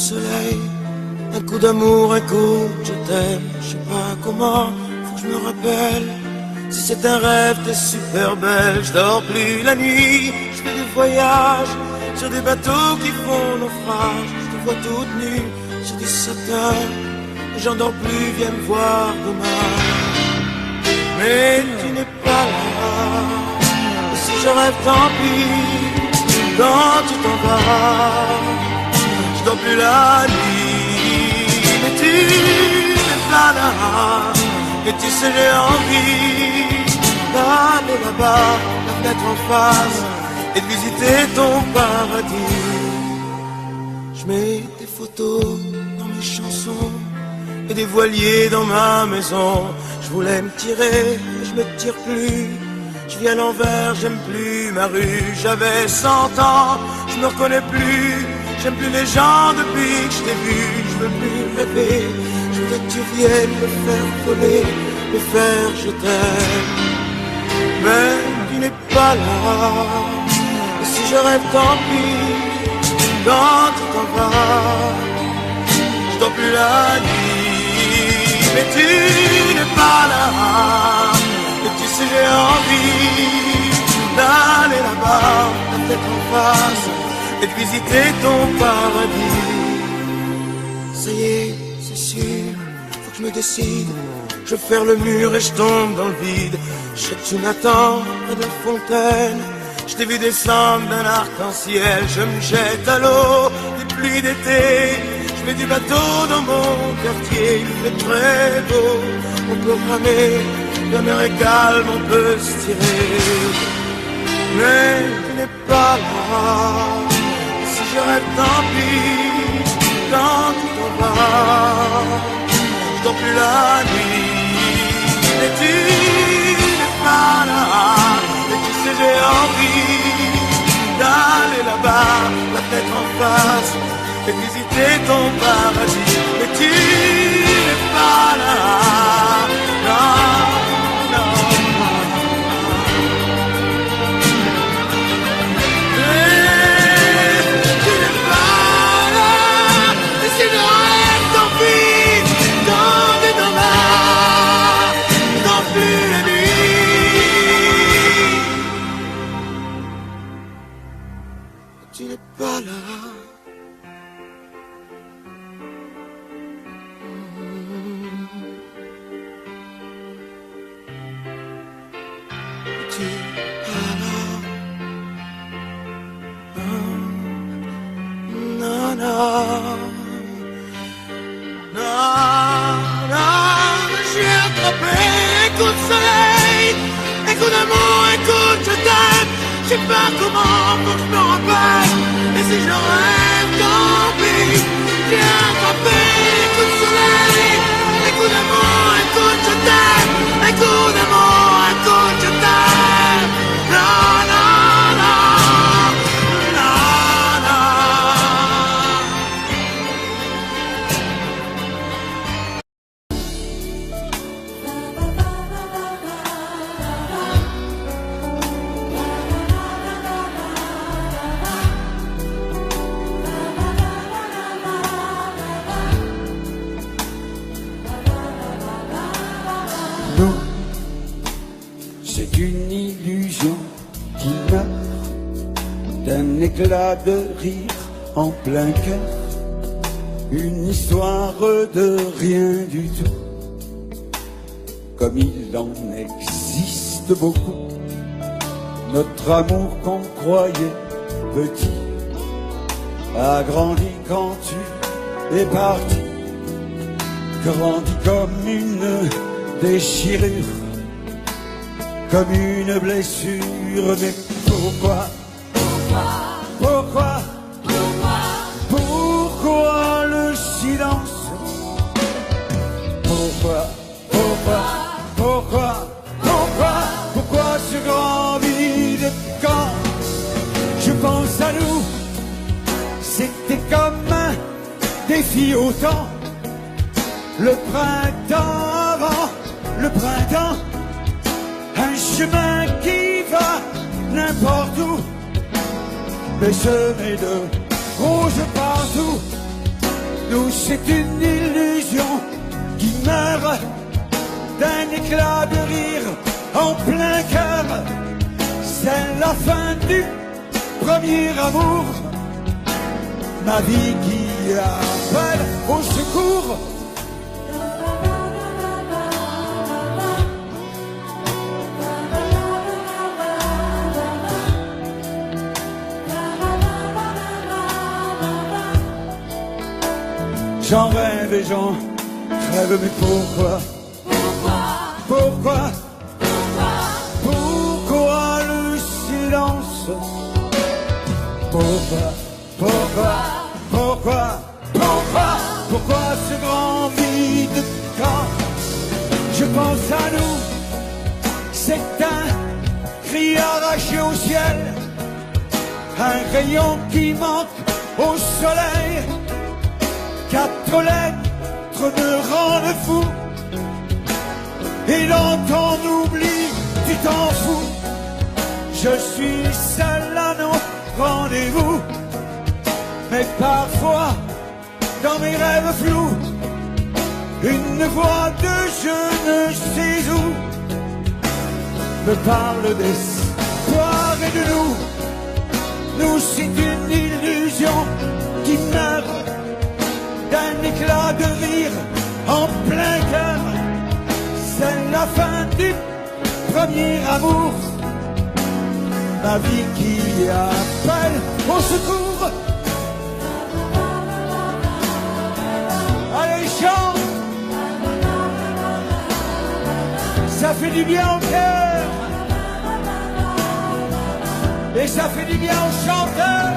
soleil, un coup d'amour, un coup de je t'aime. Je sais pas comment, faut que je me rappelle. Si c'est un rêve, t'es super belle. Je dors plus la nuit, je fais des voyages sur des bateaux qui font naufrage. Je te vois toute nue sur du satin, et j'en dors plus, viens me voir demain. Mais tu n'es pas là, et si je rêve, tant pis, quand tu t'en vas, je dors plus la nuit. Mais tu n'es pas là, et tu sais j'ai envie d'aller là-bas, la fenêtre en face, et de visiter ton paradis. Je mets des photos dans mes chansons et des voiliers dans ma maison. Je voulais me tirer, mais je me tire plus. Je vis à l'envers, j'aime plus ma rue. J'avais 100 ans, je me reconnais plus. J'aime plus les gens depuis que je t'ai vu. Je veux plus rêver, je voudrais que tu viennes me faire voler, me faire je t'aime. Mais tu n'es pas là, et si je rêve, tant pis, quand tu t'en vas, je dors plus la nuit. Mais tu n'es pas là, et tu sais j'ai envie d'aller là-bas, la tête en face, et de visiter ton paradis. Ça y est, c'est sûr, faut que je me décide. Je vais faire le mur et je tombe dans le vide. Je sais que tu m'attends près de la fontaine. Je t'ai vu descendre d'un arc-en-ciel. Je me jette à l'eau des pluies d'été. Je mets du bateau dans mon quartier. Il fait très beau, on peut ramer. La mer est calme, on peut se tirer. Mais tu n'es pas là, si je rêve, tant pis, quand tu t'en vas, je dors plus la nuit. Mais tu n'es pas là, et tu sais j'ai envie d'aller là-bas, la tête en face, et visiter ton paradis. Mais tu n'es pas là, non, non. Mais tu n'es pas là, et si je rêve, tant pis, quand tu t'en vas, non plus la nuit. Tu n'es pas là. Tu n'es pas là. Non, non. Non, non, j'ai attrapé un coup de soleil, un coup d'amour, un coup de je t'aime. Je sais pas comment, faut que je me rappelle. Et si je rêve, tant pis. J'ai attrapé un coup de soleil, un coup d'amour, un coup de je t'aime. Un coup d'amour, un coup de je t'aime. Non, non, non, non, non. Non, c'est une illusion qui meurt d'un éclat de rire en plein cœur. Une histoire de rien du tout, comme il en existe beaucoup. Notre amour qu'on croyait petit a grandi quand tu es parti, grandi comme une déchirure, comme une blessure. Mais pourquoi, pourquoi, pourquoi le silence? Pourquoi, pourquoi, pourquoi, pourquoi, pourquoi ce grand vide quand je pense à nous? C'était comme un défi au temps, le printemps avant le printemps, un chemin qui va n'importe où, mais semé de rouge partout. Nous c'est une illusion qui meurt d'un éclat de rire en plein cœur. C'est la fin du premier amour, ma vie qui appelle au secours. J'en rêve et j'en rêve, mais pourquoi? Pourquoi? Pourquoi le silence? Pourquoi ce grand vide quand je pense à nous? C'est un cri arraché au ciel, un rayon qui manque au soleil. 4 lettres me rendent fou, et dans ton oubli, tu t'en fous. Je suis seul à nos rendez-vous, mais parfois, dans mes rêves flous, une voix de je ne sais où me parle d'espoir et de nous. Nous, c'est une illusion qui meurt d'un éclat de rire en plein cœur. C'est la fin du premier amour, ma vie qui appelle au secours. Allez, chante, ça fait du bien au cœur, et ça fait du bien aux chanteurs.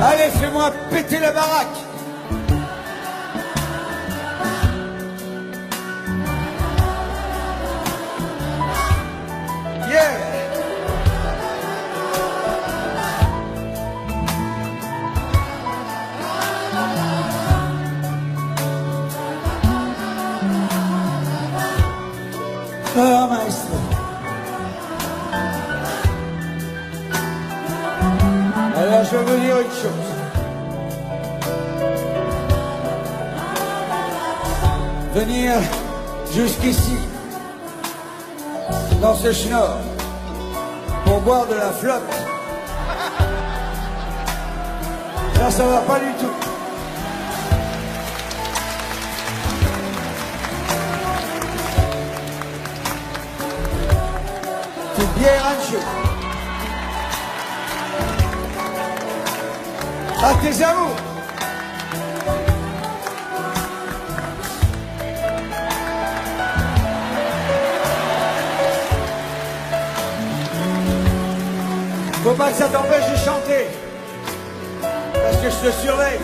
Allez, fais-moi péter la baraque. Yeah. Ah, maestro. Alors je vais vous dire une chose. Venir jusqu'ici, dans ce schnorr, pour boire de la flotte, ça va pas du tout. C'est bien ranché. À tes amours. Faut pas que ça t'empêche de chanter, parce que je te surveille.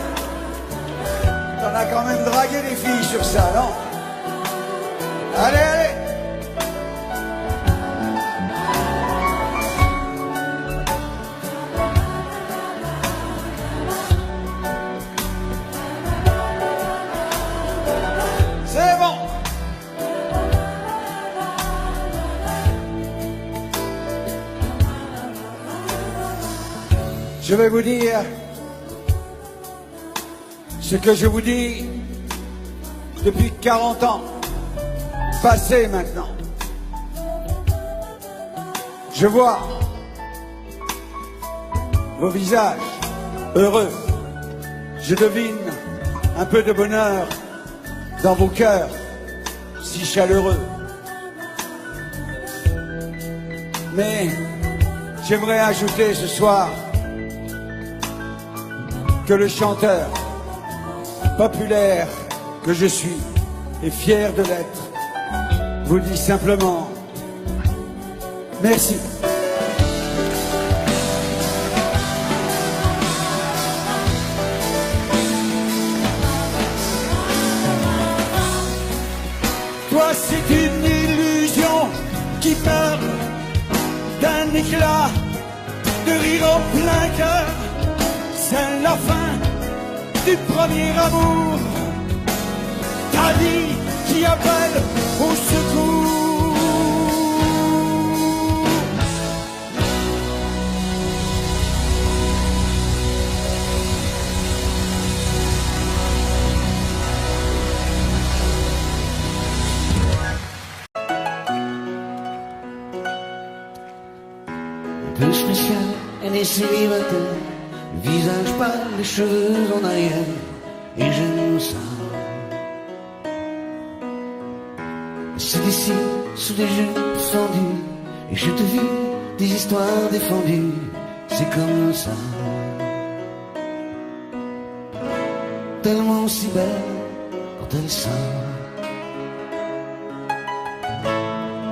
T'en as quand même dragué des filles sur ça, non? Allez, allez. C'est bon. Je vais vous dire ce que je vous dis depuis 40 ans, passé maintenant. Je vois vos visages heureux. Je devine un peu de bonheur dans vos cœurs si chaleureux. Mais j'aimerais ajouter ce soir que le chanteur populaire que je suis et fier de l'être vous dit simplement merci. éclat de rire en plein cœur. C'est la fin du premier amour. Ta vie qui appelle au secours. Un peu spécial, elle est célibataire, le visage pâle, les cheveux en arrière, et j'aime ça. C'est d'ici, sous des jupes fendues, et je te vis des histoires défendues, c'est comme ça. Tellement si belle quand elle sort,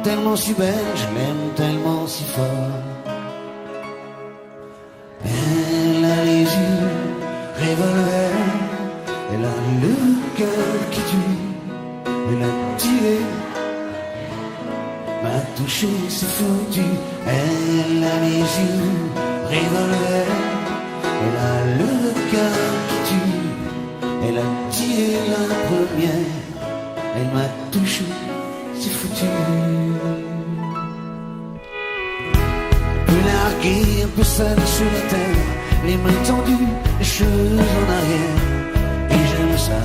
tellement si belle, je l'aime tellement si fort. Elle a les yeux revolver, elle a le cœur qui tue, elle a tiré, m'a touché, c'est foutu. Elle a les yeux revolver, elle a le cœur qui tue, elle a tiré la première, elle m'a touché, c'est foutu. Larguée, un peu seule sur la terre, les mains tendues, les cheveux en arrière, et j'aime ça.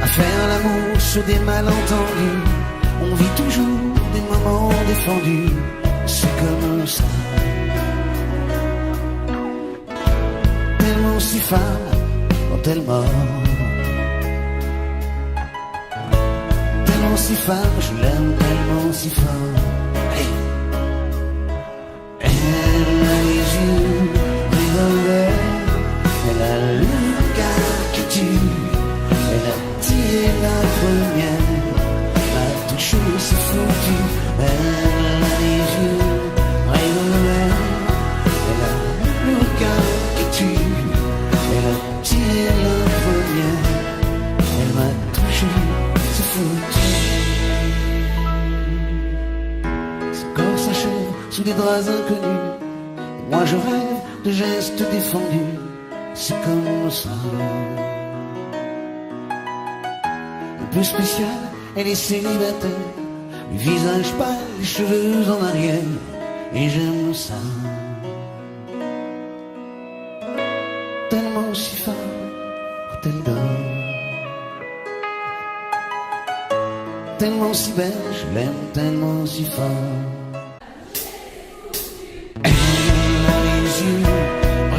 À faire l'amour sur des malentendus, on vit toujours des moments défendus, c'est comme ça. Tellement si femme quand elle mord, tellement si femme, je l'aime tellement si fort. Elle a le cœur qui tue, elle a tiré la première, m'a touché, c'est foutu. Elle a les yeux revolver, elle a le cœur qui tue, elle a tiré la première, elle m'a touché, c'est foutu. Son corps s'achève sous des draps inconnus, et moi je rêve de gestes défendus, c'est comme ça. Un peu spécial, elle est célibataire, le visage pâle, les cheveux en arrière, et j'aime ça. Tellement si femme quand elle dort, tellement si belle, je l'aime tellement si fort.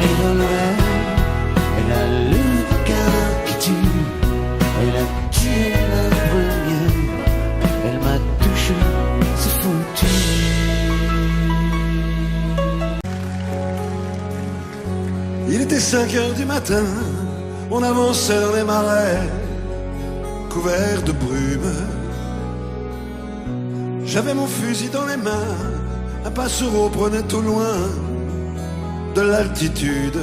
Revolver, elle a le cœur qui tue, elle a tiré la première, elle m'a touché, c'est foutu. Il était 5 heures du matin, on avançait dans les marais, couverts de brume. J'avais mon fusil dans les mains, un passereau prenait au loin de l'altitude.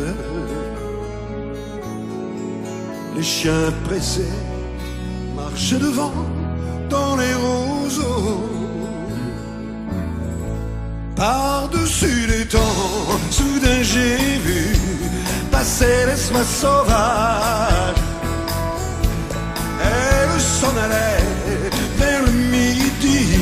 Les chiens pressés marchaient devant dans les roseaux. Par-dessus les temps, soudain j'ai vu passer l'espace sauvage. Elle s'en allait vers le midi.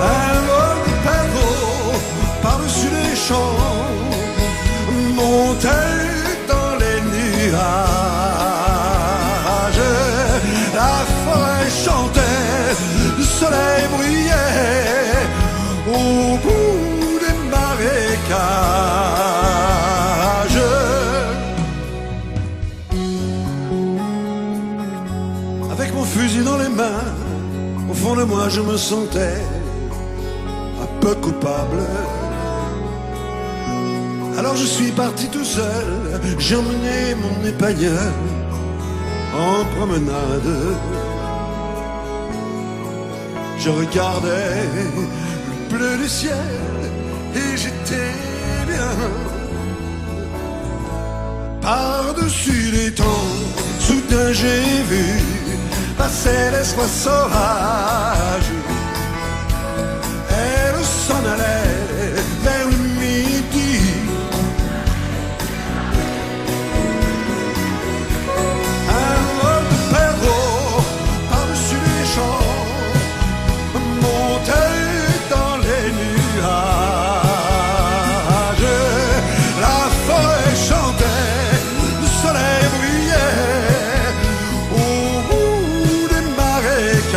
Un vol de perdreaux par-dessus les champs montait dans les nuages. La forêt chantait, le soleil brillait au bout des marécages. Avec mon fusil dans les mains, au fond de moi je me sentais un peu coupable. Alors je suis parti tout seul, j'ai emmené mon épagneur en promenade. Je regardais le bleu du ciel et j'étais bien. Par-dessus les temps, soudain j'ai vu passaient les soies sauvages. Elle s'en allait vers le midi. Un vol de perdreaux par-dessus les champs montait dans les nuages. La forêt chantait, le soleil brillait au bout des marécages.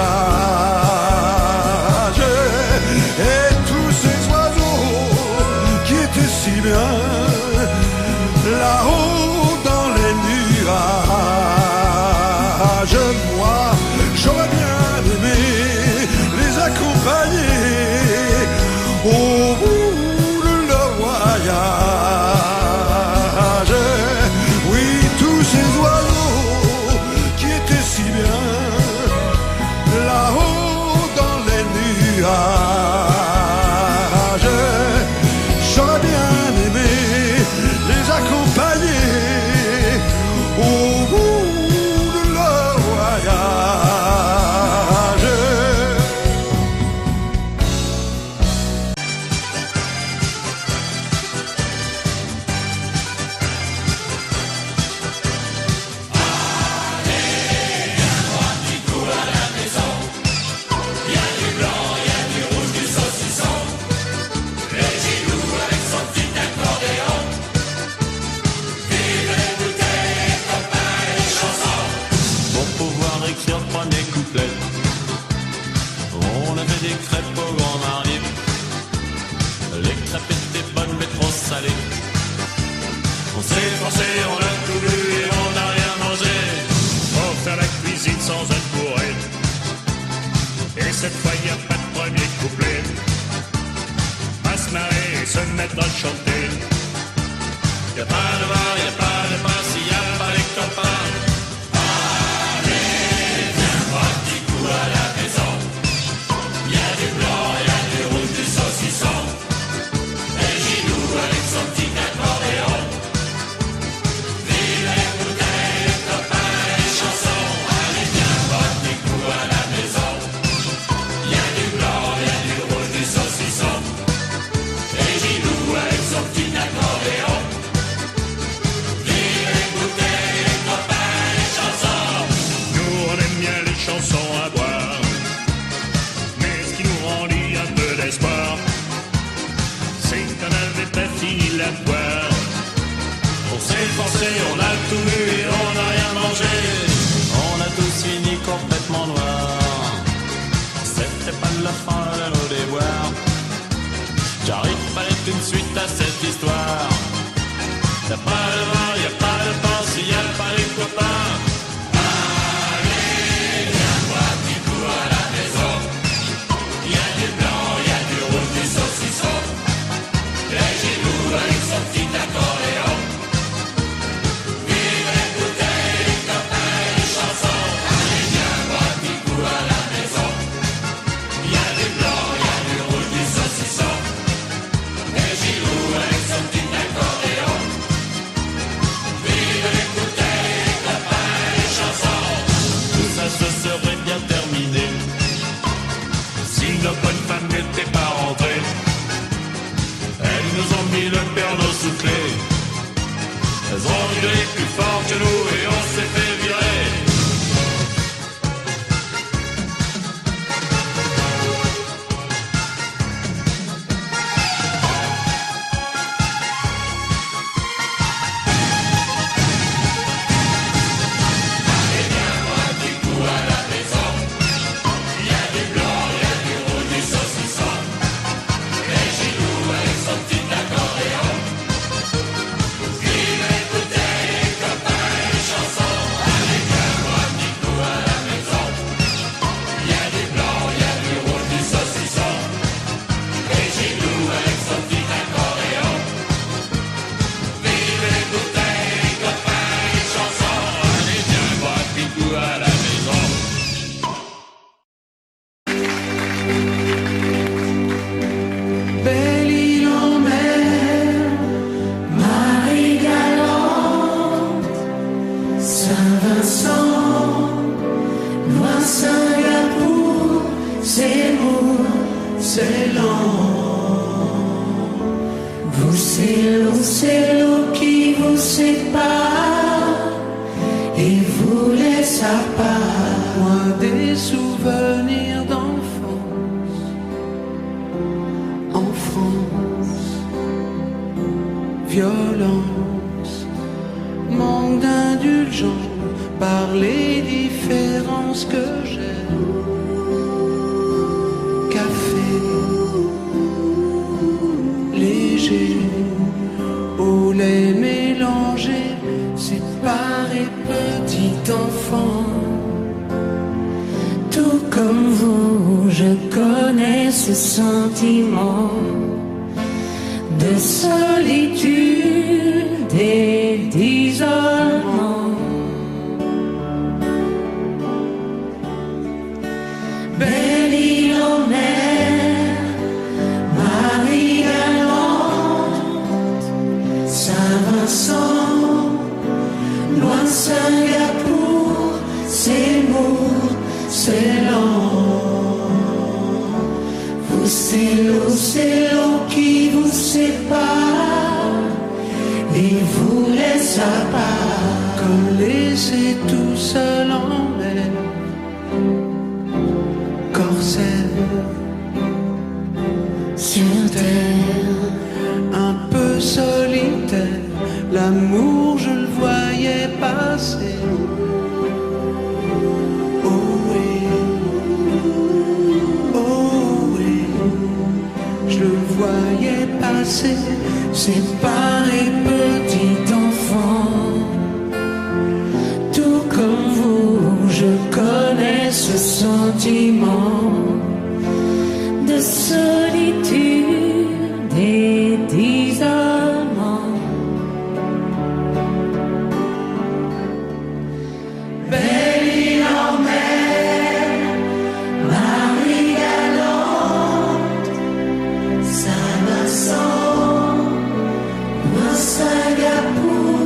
Et tous ces oiseaux qui étaient si bien là-haut dans les nuages. Moi, j'aurais bien aimé les accompagner au bout de leur voyage. Oui, tous ces oiseaux qui étaient si bien là-haut dans les nuages. J'aurais bien aimé les accompagner au bout de leur voyage. Pour pouvoir écrire le premier couplet, on avait des crêpes au Grand Marnier. Les crêpes étaient bonnes mais trop salées. On s'est forcé, on a tout bu et on n'a rien mangé. Pour faire la cuisine sans être bourré. Et cette fois y a pas de premier couplet. À se marrer et se mettre à chanter. Y a pas de bar, y a pas de pain s'il y a pas les copains. On a tout bu et on n'a rien mangé. On a tous fini complètement noirs. C'était pas de la fin de nos déboires. J'arrive pas être une suite à cette histoire. Y'a pas de vin, y'a pas de pain s'il y a pas les copains. Allez, viens boire petit coup à la maison. Y'a du blanc, y'a du rouge, du saucisson. Et Gilou avec son petit accordéon. Nos bonnes femmes n'étaient pas rentrées. Elles nous ont mis le perno sous clé. Elles ont gueulé plus fort que nous et on s'est fait virer. Vive écouter les copains et les chansons. c'est lent. Vous, c'est l'eau qui vous sépare et vous laisse à part. Loin des souvenirs d'enfance, en France, violence, manque d'indulgence par les différences que j'ai. Café léger, au lait mélangé, séparé petit enfant. Tout comme vous, je connais ce sentiment de solitude et d'isolement. Belle île en mer, Marie-Galante, Saint-Vincent, loin de Singapour, c'est lourd, c'est lent. Vous, c'est l'eau qui vous sépare et vous laisse à part. Comme laissé tout seul en mer, Corsaire, sur terre, un peu solitaire, l'amour je le voyais passer. Oh oui, je le voyais passer, séparé petit enfant. Tout comme vous, je connais ce sentiment de solitude et d'isolement. Belle île en mer, Marie-Galante, Saint-Vincent, loin Singapour,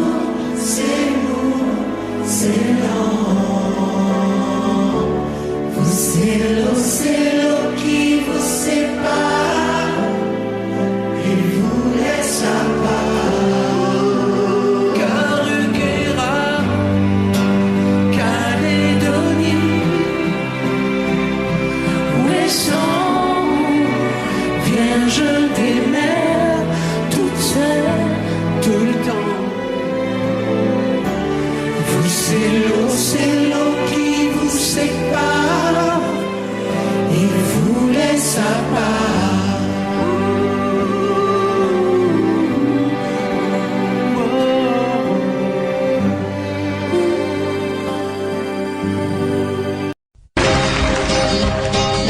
c'est lourd, c'est lent. Vous, c'est l'eau qui vous sépare et vous laisse à part. Caruquera, Calédonie, Ouessant, Vierge des mers, toute seule, tout le temps. Vous, c'est l'eau qui vous sépare et vous laisse à part.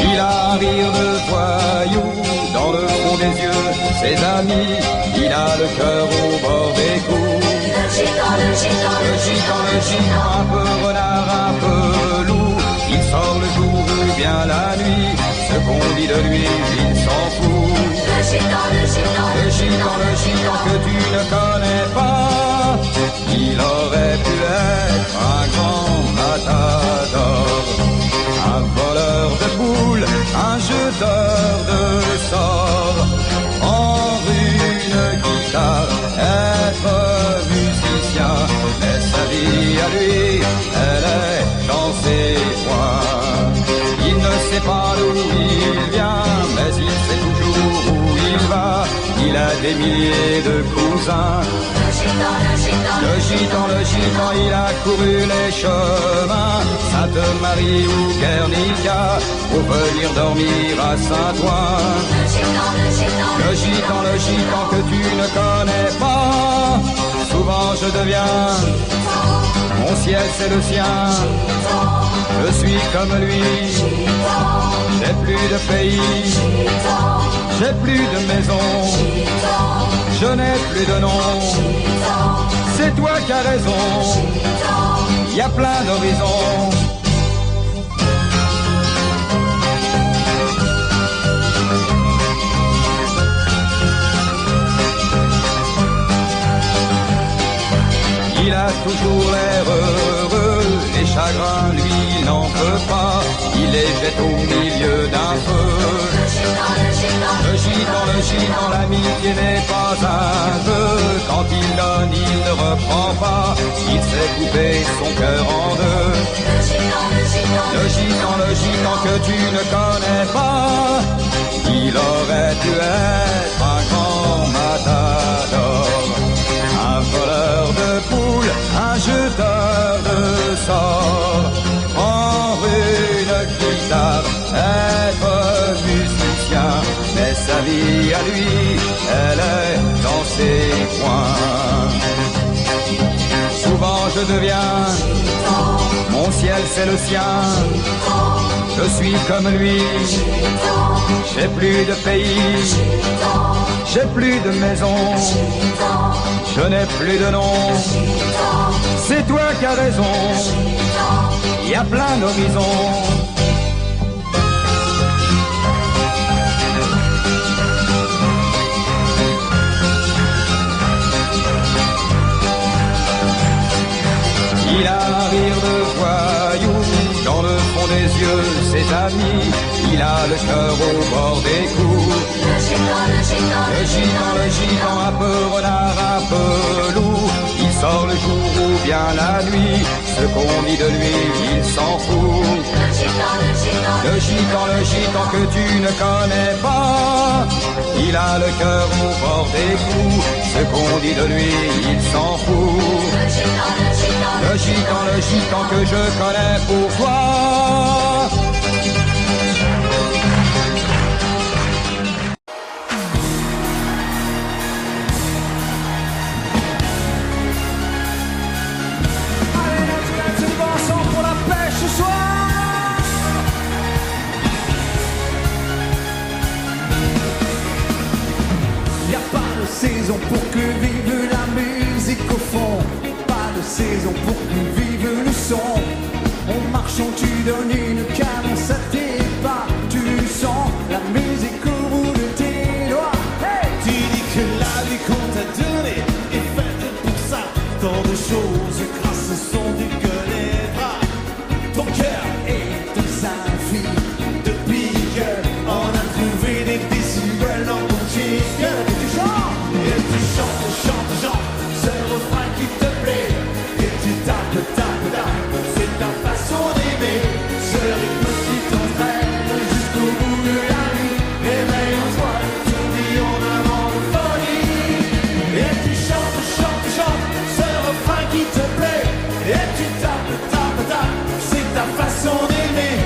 Il a un rire de voyou dans le fond des yeux, ses amis, il a le cœur au bord des coups. Le gitan, un peu renard, un peu loup, il sort le jour ou bien la nuit, ce qu'on dit de lui, il s'en fout. Le gitan que tu ne connais pas, il aurait pu être un grand matador, un voleur de boules, un jeteur de sorts, prendre une guitare, être musicien, mais sa vie à lui, elle est dans ses poings. Il ne sait pas d'où il vient, mais il sait toujours où il va, il a des milliers de cousins. Le gitan, il a couru les chemins, Sainte-Marie ou Guernica, pour venir dormir à Saint-Ouen. Le gitan que tu ne connais pas, souvent je deviens, mon ciel c'est le sien. Je suis comme lui, j'ai plus de pays, j'ai plus de maison, je n'ai plus de nom. C'est toi qui as raison, il y a plein d'horizons. Il a toujours l'air heureux, les chagrins lui il n'en peut pas, il les jette au milieu d'un feu. le gitan, l'amitié n'est pas un jeu. Quand il donne, il ne reprend pas, il sait couper son cœur en deux. Le gitan que tu ne connais pas, il aurait pu être un grand matador, un voleur de poules, un jeteur de sorts. Prendre une guitare, être musicien, mais sa vie à lui, elle est dans ses coins. Souvent je deviens, mon ciel c'est le sien, je suis comme lui, j'ai plus de pays, j'ai plus de maison, je n'ai plus de nom, c'est toi qui as raison, il y a plein d'horizons. Il a un rire de voyou, dans le fond des yeux, ses amis, il a le cœur au bord des coups. Le gitan, un peu renard, un peu loup, il sort le jour ou bien la nuit, ce qu'on dit de lui, il s'en fout. Le gitan que tu ne connais pas, il a le cœur au bord des coups, ce qu'on dit de lui, il s'en fout. Le gitan que je connais pour toi. Pour la pêche ce soir. Y a pas de saison pour que vive la musique au fond. Pas de saison pour que vive le son. On marche, on tu donnes une cadence à tes pas. Tu sens la musique au bout de tes doigts. Hey, tu dis que la vie qu'on t'a donnée est faite pour ça. Tant de choses grâce au son du gueule. Ton cœur est dans un fil de pique. On a trouvé des décibels dans ton chic. Et tu chantes, ce refrain qui te plaît. Et tu tapes, c'est ta façon d'aimer. Ce rythme qui t'entraîne jusqu'au bout de la nuit. Éveille en toi le tourbillon d'un vent de folie. Et tu chantes, ce refrain qui te plaît. Et tu tapes, c'est ta façon d'aimer,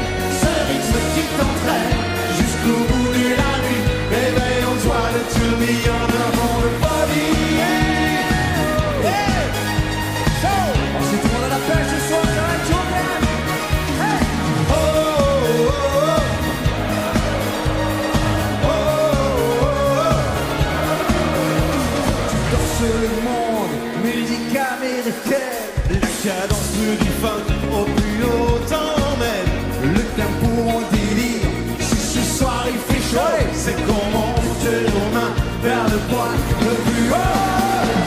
ce rythme qui t'entraîne jusqu'au bout de la nuit. Éveille en toi le tourbillon d'un vent de folie. Hey, on s'y tourne à la pêche ce soir, ça va être chaud, man. Hey, oh, oh, oh, oh, oh, oh. Tu danses le monde, musique américaine. La cadence du funk au plus haut t'emmène. Le tempo en délire. Si ce soir il fait chaud, c'est qu'on monte nos mains vers le point le plus haut.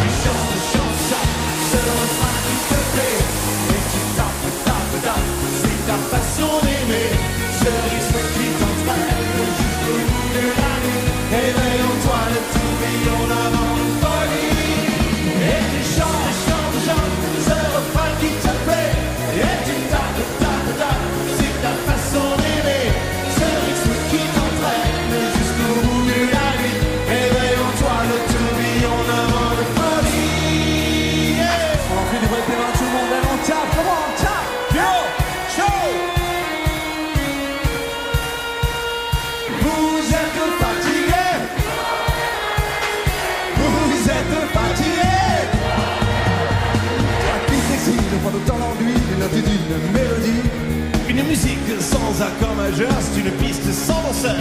Tu chantes, c'est le refrain qui te plaît. Et tu tapes, c'est ta façon d'aimer. Ce rythme qui t'entraîne jusqu'au bout de la nuit. Éveille en toi le tourbillon d'un vent de folie. Et tu chantes, ce refrain qui te plaît. Et tu tapes, c'est ta façon d'aimer. Ce rythme qui t'entraîne jusqu'au bout de la nuit. Éveille en toi le tourbillon d'un vent de folie. Yeah. On en fait du vrai périn, tout le monde, allez, on tape, comment on tape. Yo, show. Vous êtes fatigué. Vous êtes fatigué. De prendre autant l'ennui d'une note et d'une mélodie. Une musique sans accord majeur, c'est une piste sans danseur.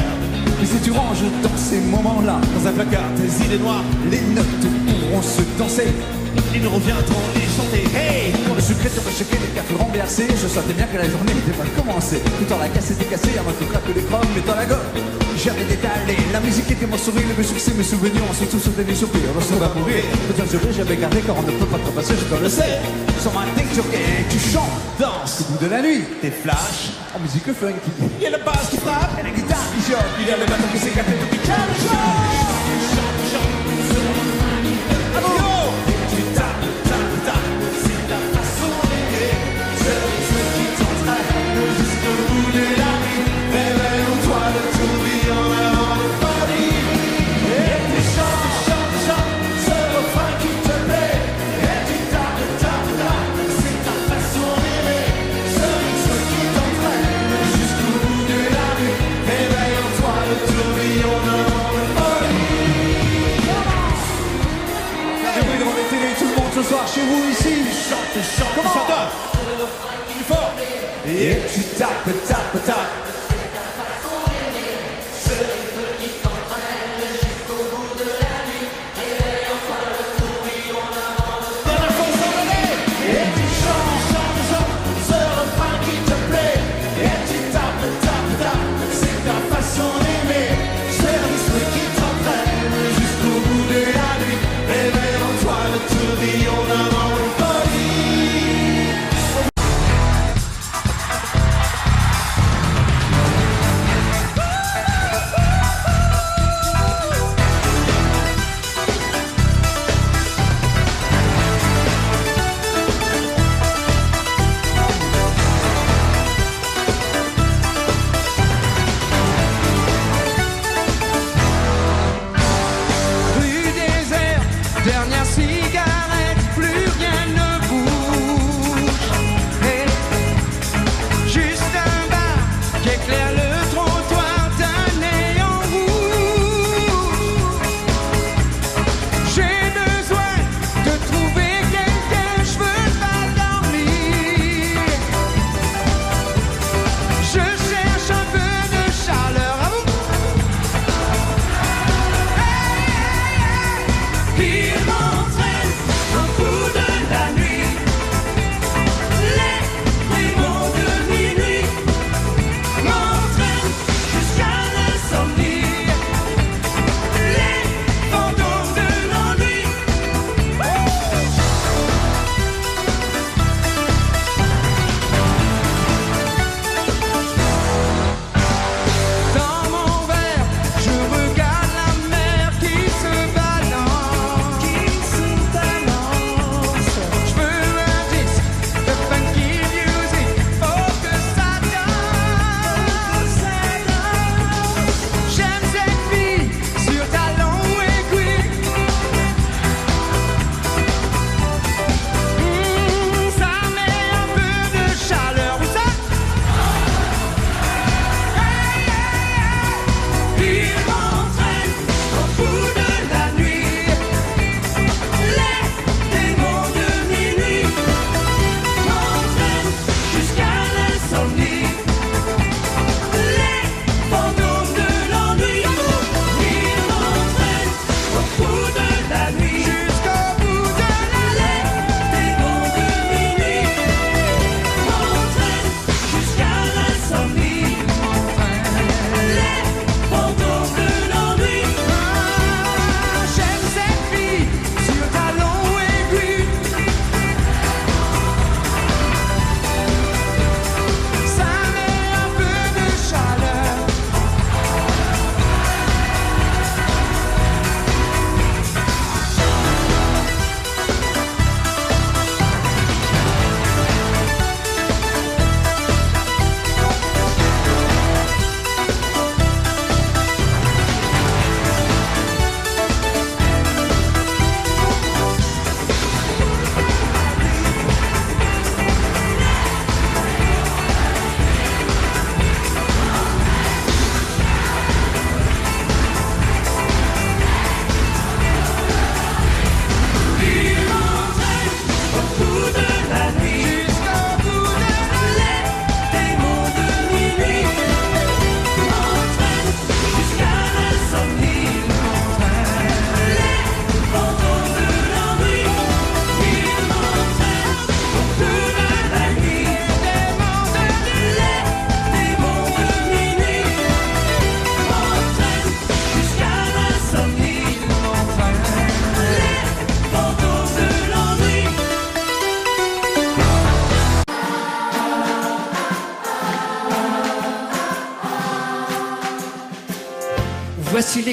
Et si tu ranges dans ces moments-là, dans un placard tes idées noires, les notes pourront se danser. Ils nous reviendront les chanter. Hey, pour le secret de choquer les cartes renversées, je sentais bien que la journée n'était pas commencée. Tout en la casse était cassée, avant que craque les chromes, mais dans la gomme. J'avais détalé, la musique était mon sourire, mes succès, mes souvenirs, surtout sur des soupirs, on se va mourir. Peut-être je j'avais gardé car on ne peut pas trepasser, je dois le sais. Sur ma tête, tu chantes, danses, au bout de la nuit, tes flashs, en musique funky. Il y a la basse qui frappe, et la guitare qui choque, il y a le bateau qui s'écarte, tout qui calme,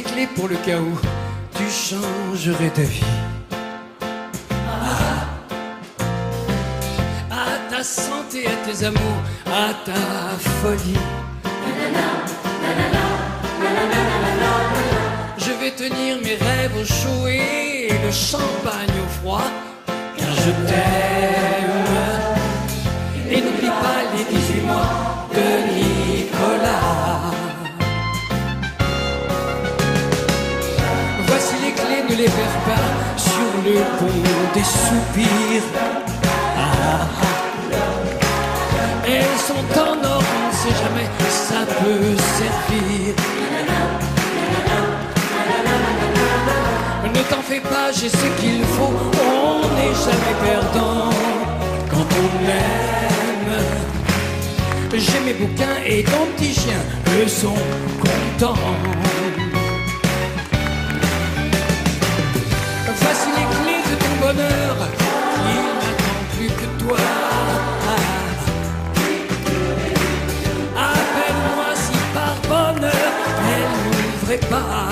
les clés pour le cas où tu changerais ta vie. À ta santé, à tes amours, à ta folie. Je vais tenir mes rêves au chaud et le champagne au froid, car je t'aime. Et n'oublie pas les 18 mois de Nicolas. Voici les clés, ne les perds pas sur le pont des soupirs. Elles sont en or, on ne sait jamais, ça peut servir. Ne t'en fais pas, j'ai ce qu'il faut, on n'est jamais perdant quand on aime. J'ai mes bouquins et ton petit chien, eux sont contents. Voici les clés de ton bonheur, il n'attend plus que toi. Appelle-moi si par bonheur elle n'ouvrait pas.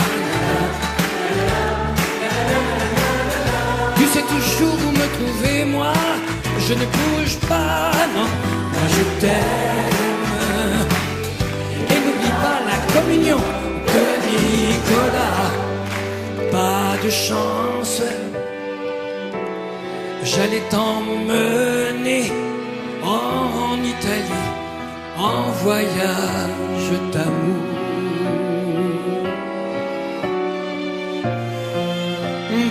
Tu sais toujours où me trouver, moi je ne bouge pas, non, moi je t'aime. Et n'oublie pas la communion de Nicolas. Pas de chance, j'allais t'emmener en Italie, en voyage d'amour.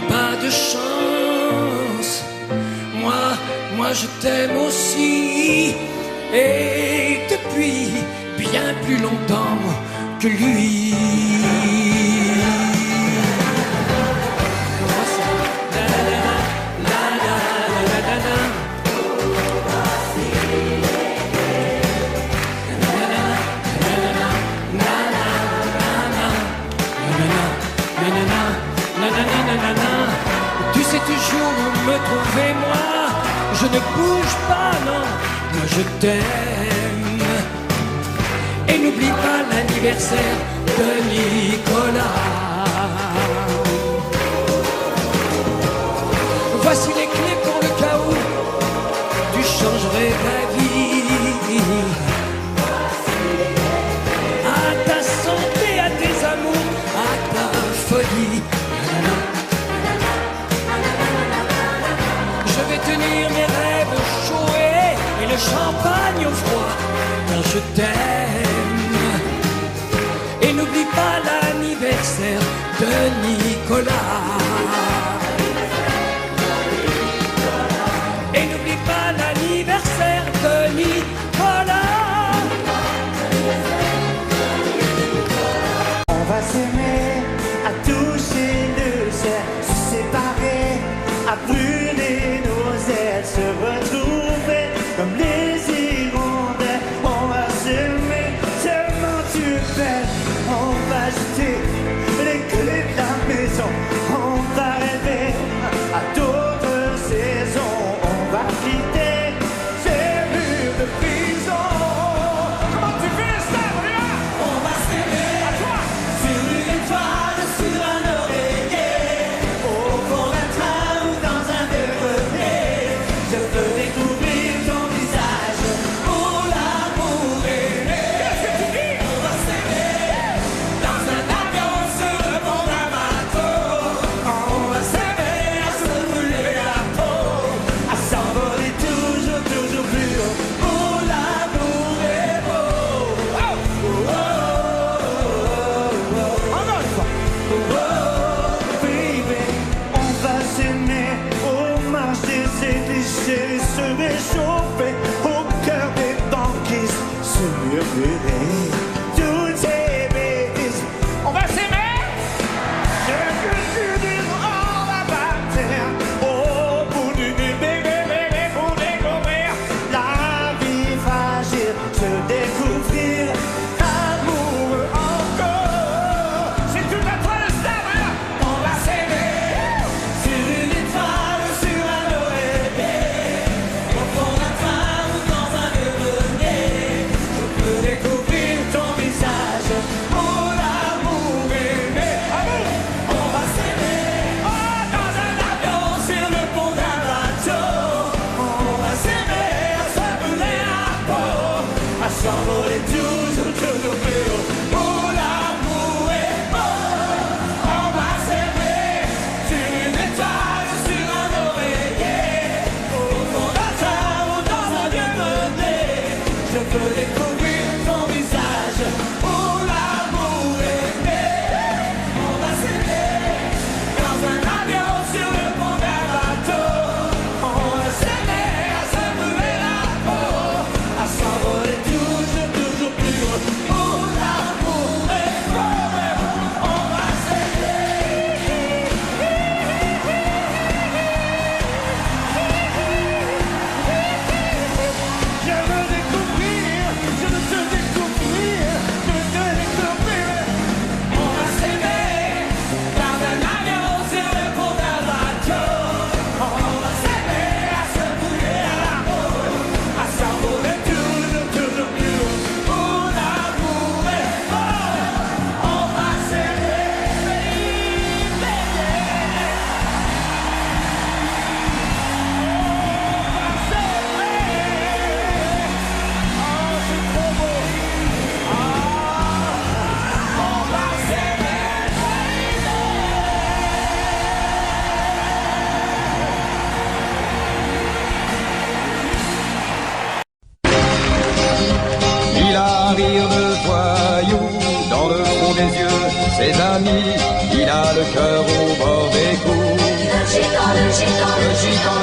Pas de chance, moi je t'aime aussi, et depuis bien plus longtemps que lui. Tu sais toujours où me trouver, moi je ne bouge pas, non, moi je t'aime. Et n'oublie pas l'anniversaire de Nicolas. Voici les clés pour le cas où tu changerais ta vie. À ta santé, à tes amours, à ta folie. Je vais tenir mes rêves au chaud et le champagne au froid, car je t'aime. Et n'oublie pas l'anniversaire de Nicolas. Et n'oublie pas l'anniversaire de Nicolas. On va s'aimer, à toucher le ciel, se séparer, à brûler nos ailes, se retrouver comme les hirondelles. On va s'aimer, tellement tu es belle. On va jeter les clés de la maison. On va rêver à d'autres saisons. On va quitter ces murs de prison. Comment tu fais ça, Bria? On va s'aimer, à toi, sur une étoile, sur un oreiller, au fond d'un train ou dans un grenier. Je peux découvrir ton visage pour l'amour aimé. Qu'est-ce que tu dis? On va s'aimer dans un avion, sur le pont d'un bateau. On va s'aimer à se brûler la peau, à s'envoler toujours, toujours plus haut. Pour l'amour est beau. Oh, oh, oh, oh. Encore une fois. Oh, baby, on va s'aimer au marché, s'éticher, se réchauffer, au cœur des banquises, se murmurer toutes ces bêtises. On va s'aimer. Ce que tu dis, on va partir au bout du bébé pour découvrir la vie fragile, se découvrir amoureux encore. C'est toute la toile star, hein? On va s'aimer sur une étoile, sur un oreiller, au fond d'un train ou dans un grenier. Je peux découvrir il a le cœur au bord des coups. Le gitan,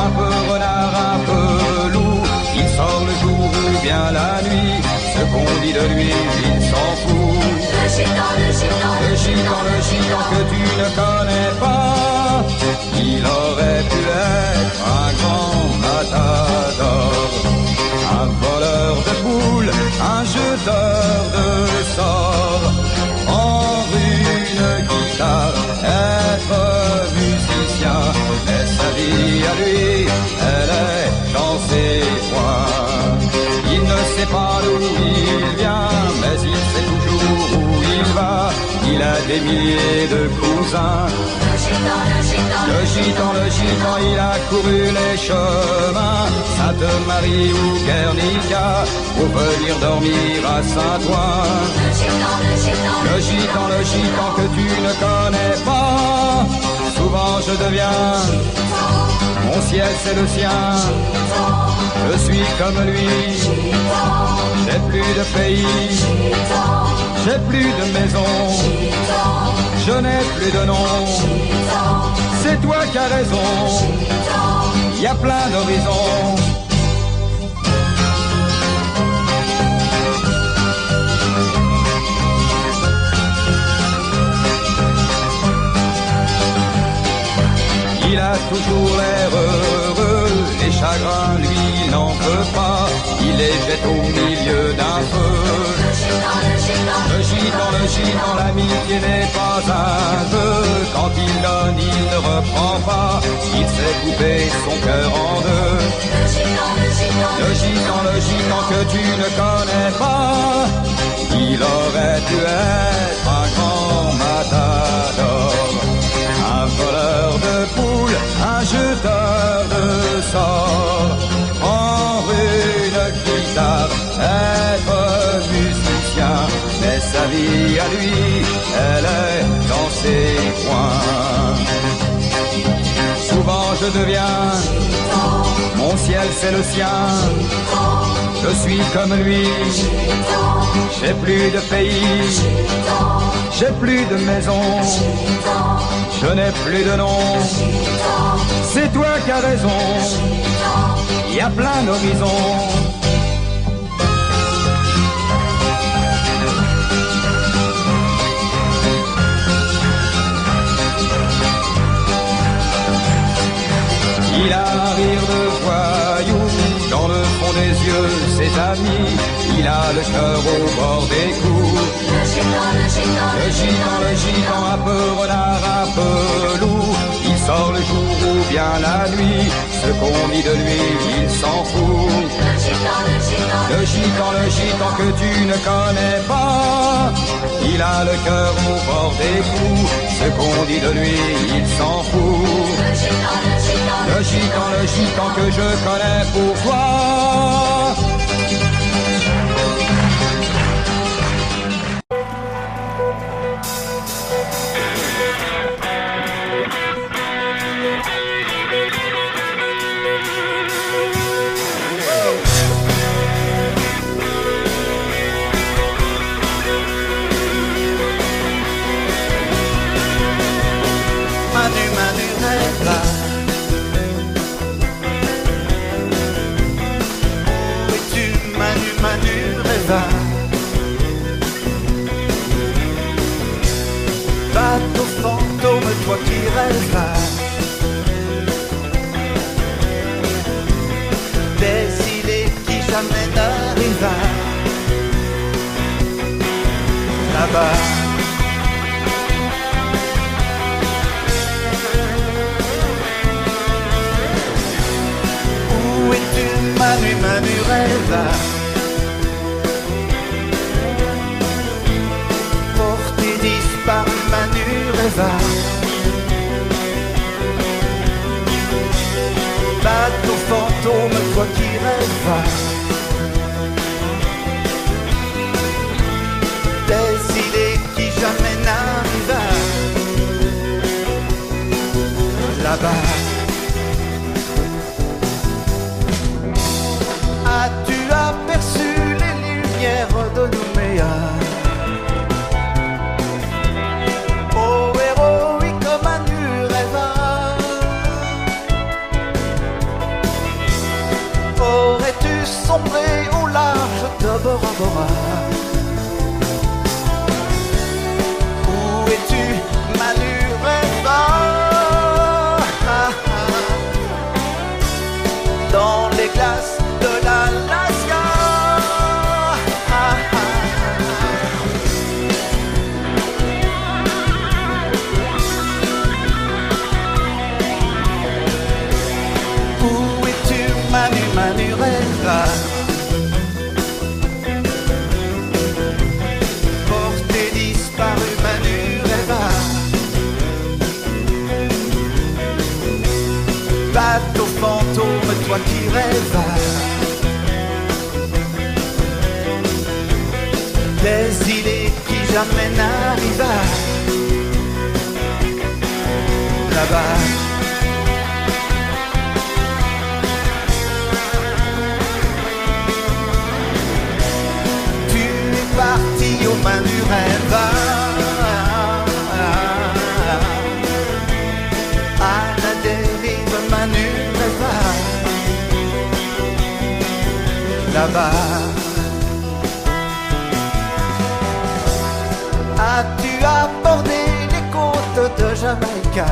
un peu renard, un peu loup, il sort le jour ou bien la nuit, ce qu'on dit de lui, il s'en fout. Le gitan que tu ne connais pas, il aurait pu être un grand matador, un voleur de boules, un jeteur de sorts. En une guitare, être musicien, mais sa vie à lui, elle est dans ses poings. Il ne sait pas d'où il vient, mais il sait toujours où il va. Il a des milliers de cousins. Le gitan, il a couru les chemins, Sainte-Marie ou Guernica, pour venir dormir à Saint-Ouen. Le gitan que tu ne connais pas, souvent je deviens, mon ciel c'est le sien, je suis comme lui, j'ai plus de pays, j'ai plus de maison, je n'ai plus de nom, c'est toi qui as raison, il y a plein d'horizons. Il a toujours l'air heureux, les chagrins lui il n'en peut pas, il les jette au milieu d'un feu. Le gitan, l'amitié n'est pas un jeu, quand il donne il ne reprend pas, il sait couper son cœur en deux. Le gitan que tu ne connais pas, il aurait dû être un grand matador, un voleur de poules, un jeteur de sorts. En une guitare, être musicien, mais sa vie à lui, elle est dans ses poings. Souvent je deviens, mon ciel c'est le sien, je suis comme lui, j'ai plus de pays, j'ai plus de maison, je n'ai plus de nom, c'est toi qui as raison, il y a plein d'horizons. Il a un rire de voyou, dans le fond des yeux ses amis, il a le cœur au bord des coups. Le gitan, un peu renard, un peu loup, il sort le jour ou bien la nuit, ce qu'on dit de lui, il s'en fout. Le gitan que tu ne connais pas, il a le cœur au bord des coups, ce qu'on dit de lui, il s'en fout. Le gitan que je connais pourquoi. Manu, rêve-là. Où es-tu, Manu, rêve-là. Bateau fantôme, toi qui rêves-là. Des îles qui jamais n'arrivent là-bas. Où es-tu, Manu, rêve-là. Porté disparu, Manu, rêve-là. Bateau fantôme, toi qui rêves. Des idées Bora. Où es-tu, Manu Rêva? Dans les glaces de l'Alaska. Où es-tu, Manu, Manu Rêva? Porté disparu, Manu Rêva. Bateau fantôme, toi qui rêves. Des îles qui jamais n'arrivent. Là-bas. Tu es parti aux mains du rêve. À la dérive, Manu Rêva. Là-bas. As-tu abordé les côtes de Jamaïque?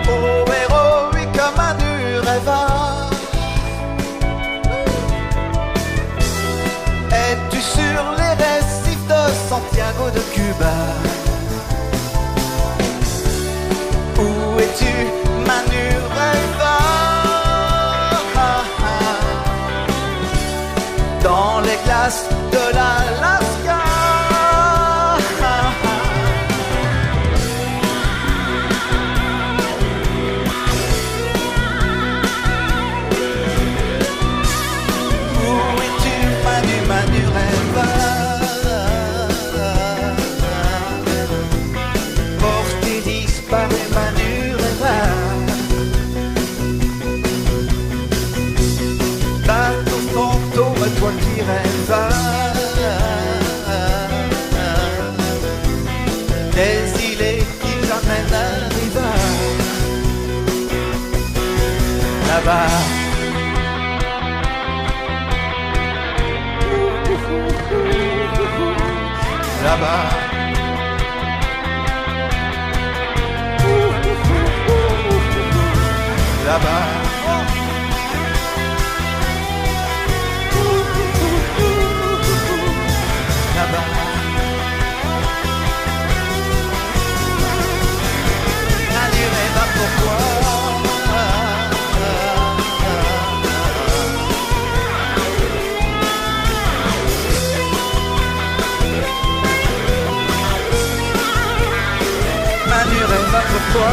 Oh, héroïque Manu Rêva. Es-tu sur les récifs de Santiago de Cuba? Où es-tu, Manu Rêva? Dans les glaces de l'Alaska. Où es-tu, Manu, Manu Rêva? Porté disparu, Manu Rêva. Bateau fantôme, toi qui rêves. Des îles qui jamais n'arrivent. Là-bas. Là-bas. Là-bas. Là-bas. Manu Rêva, pourquoi? Manu Rêva, pourquoi?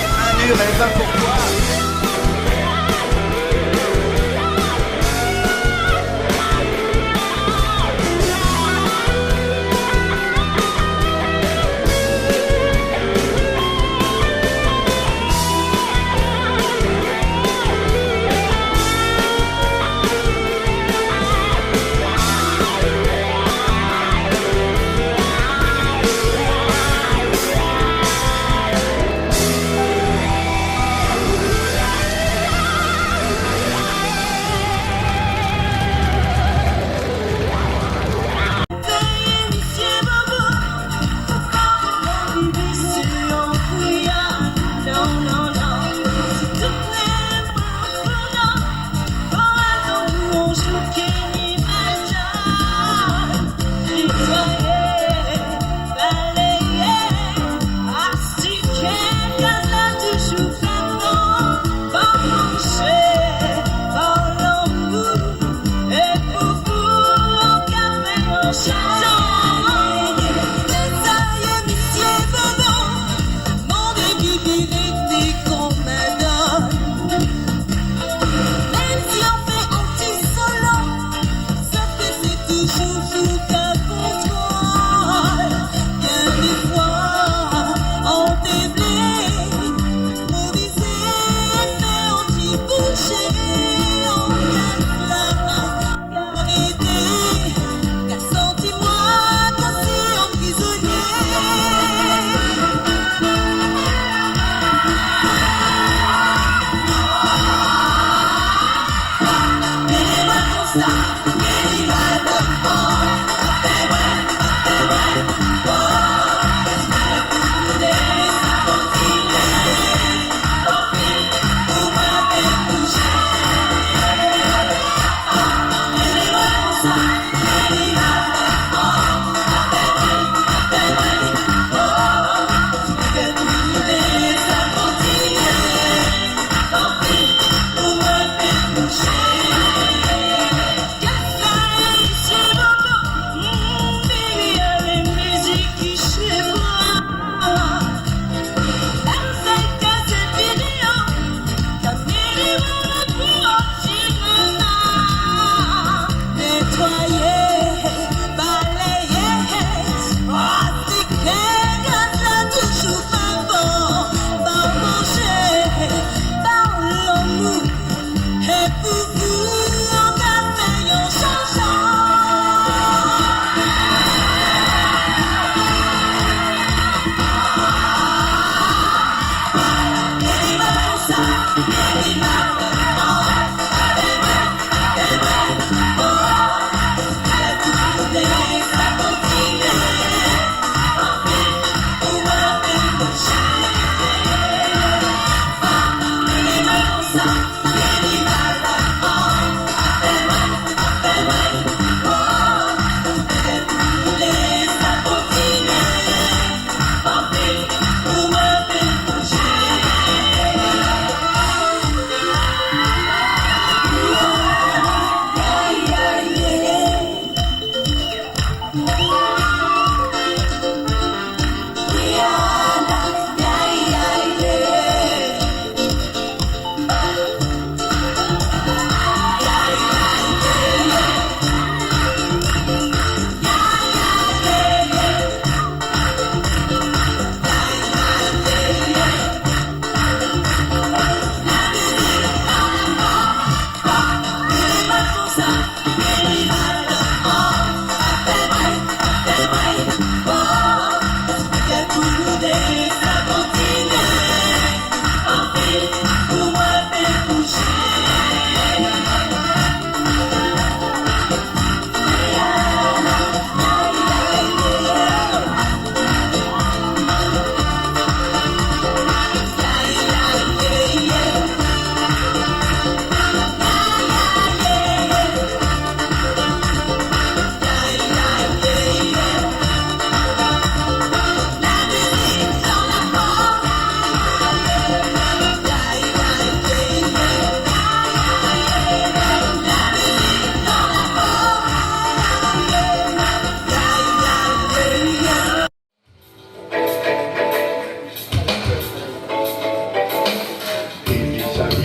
Manu Rêva, pourquoi?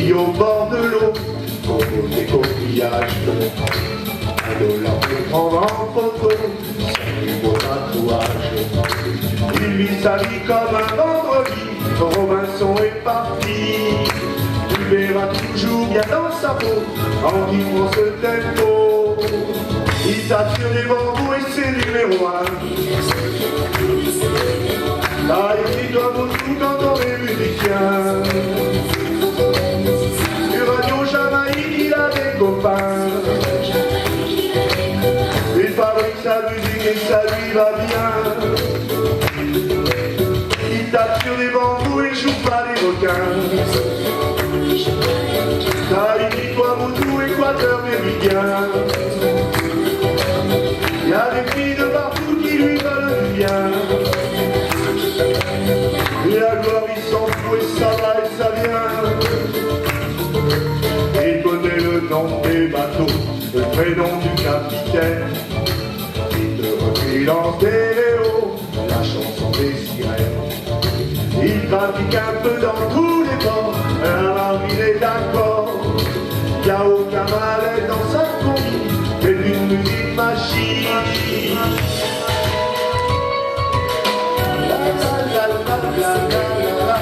assis au bord de l'eau, comme des coquillages. $1 pour prendre en photo, du beau tatouage. Il vit sa vie comme un vendredi, Robinson est parti. Tu verras toujours bien dans sa peau, en qui prend ce tempo. Il t'attire les bambous et c'est numéro 1. Ah, il doit beaucoup quand on est musicien. Sur Radio Jamaïque, il a des copains. Il fabrique sa musique et ça lui va bien. Il tape sur des bambous et joue pas les requins. Tahiti, Tuamotu, Équateur méridien. Il y a des filles de partout qui lui veulent du bien. Et la gloire il s'en fout et ça va et ça vient. Il connaît le nom des bateaux, le prénom du capitaine. Il te recueille dans stéréo la chanson des sirènes. Il trafique un peu dans tous les ports, alors il est d'accord. Il n'y a aucun mal dans sa combi, mais d'une musique machine. La la la la la la la.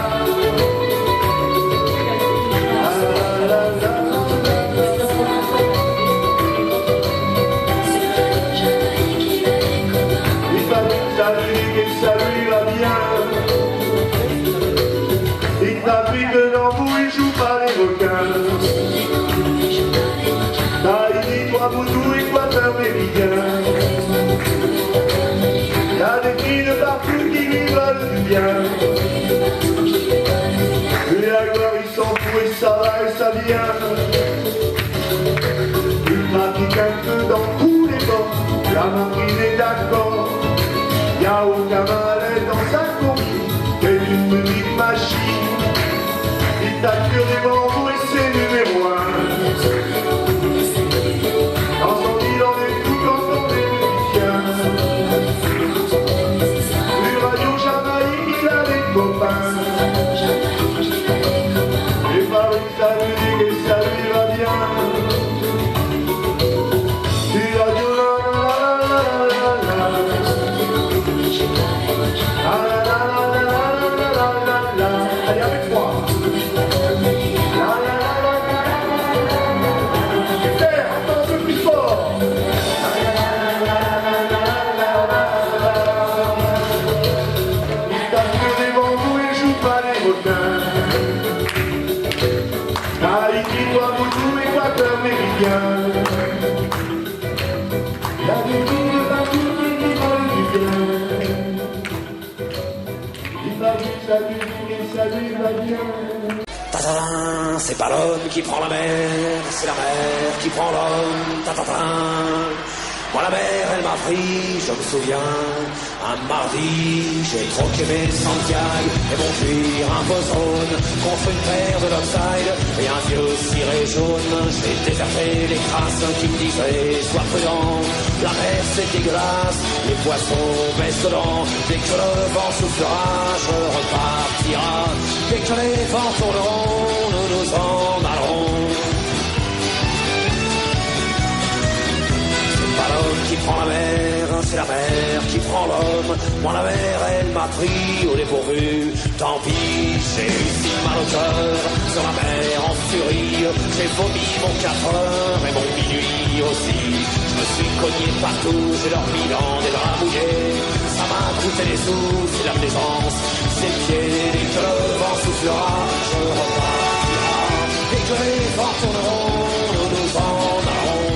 Il fabrique sa musique et ça lui va bien. Il trafique dans vous, il joue pas les requins. Tahiti, Tuamotu, Équateur méridien. Il y a des filles de partout qui lui veulent du bien. Et la gloire il s'en fout et ça va et ça vient. Il pratique un peu dans tous les bords, la marine est d'accord. Il n'y a aucun mal dans sa combi, mais une musique machine. Il tape sur des bambous et c'est numéro 1. Dans son île on est tout quand on est musicien. Sur Radio Jamaïque il a des copains. Il fabrique sa musique et ça lui va bien. Sur Radio la la la la la la. Ah la la la la la la la la. Allez avec moi. La la la la la la la. Super, encore un peu plus fort. La la la la la la la la. Il tape sur des bambous et joue pas les requins. Tahiti, Tuamotu, Équateur méridien. Il y a des filles de partout qui lui veulent du bien. Il fabrique sa musique et ça lui va bien. Ta-ta-ta, c'est pas l'homme qui prend la mer, c'est la mer qui prend l'homme. Ta-ta-ta. Moi la mer elle m'a pris, je me souviens, un mardi, j'ai troqué mes Santiago et mon cuir un peu jaune contre une paire de Lopside et un vieux ciré jaune. J'ai déserté les crasses qui me disaient sois prudent, la mer c'est dégueulasse, les poissons baissent dedans. Dès que le vent soufflera, je repartira. Dès que les vents tourneront, nous nous en allerons. C'est pas l'homme qui prend la mer, c'est la mer qui prend l'homme. Moi la mer elle m'a pris au dépourvu. Tant pis, j'ai eu si mal au cœur. Sur la mer en furie, j'ai vomi mon 4 heures et mon minuit aussi. Je me suis cogné partout, j'ai dormi dans des draps mouillés. Ça m'a coûté des sous, c'est la plaisance, c'est le pied. Dès que le vent soufflera, je repartira. Dès que les vents tourneront, nous nous en allerons.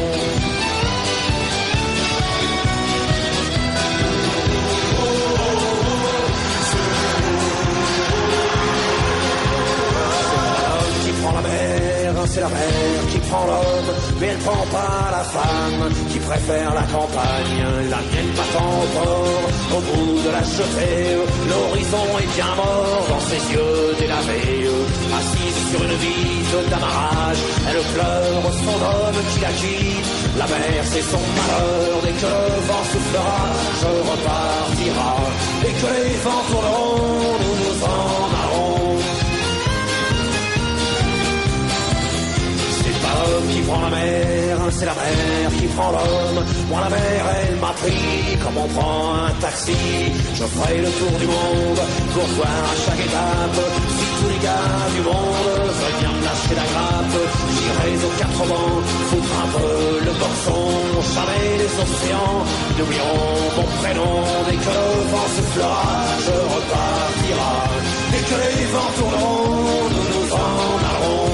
C'est la mer qui prend l'homme, mais elle prend pas la femme qui préfère la campagne. La mienne m'attend au port, au bout de la jetée. L'horizon est bien mort dans ses yeux délavés. Assise sur une vitre d'amarrage, elle pleure son homme qui la quitte. La mer c'est son malheur, dès que le vent soufflera, je repartira. Dès que les vents tourneront, nous nous en allerons. prend l'homme. Moi la mer elle m'a pris comme on prend un taxi. Je ferai le tour du monde pour voir à chaque étape si tous les gars du monde veulent bien me lâcher la grappe. J'irai aux quatre vents foutre un peu le boxon. Jamais les océans n'oublieront mon prénom. Dès que le vent soufflera, je repartira. Dès que les vents tourneront, nous nous en allerons.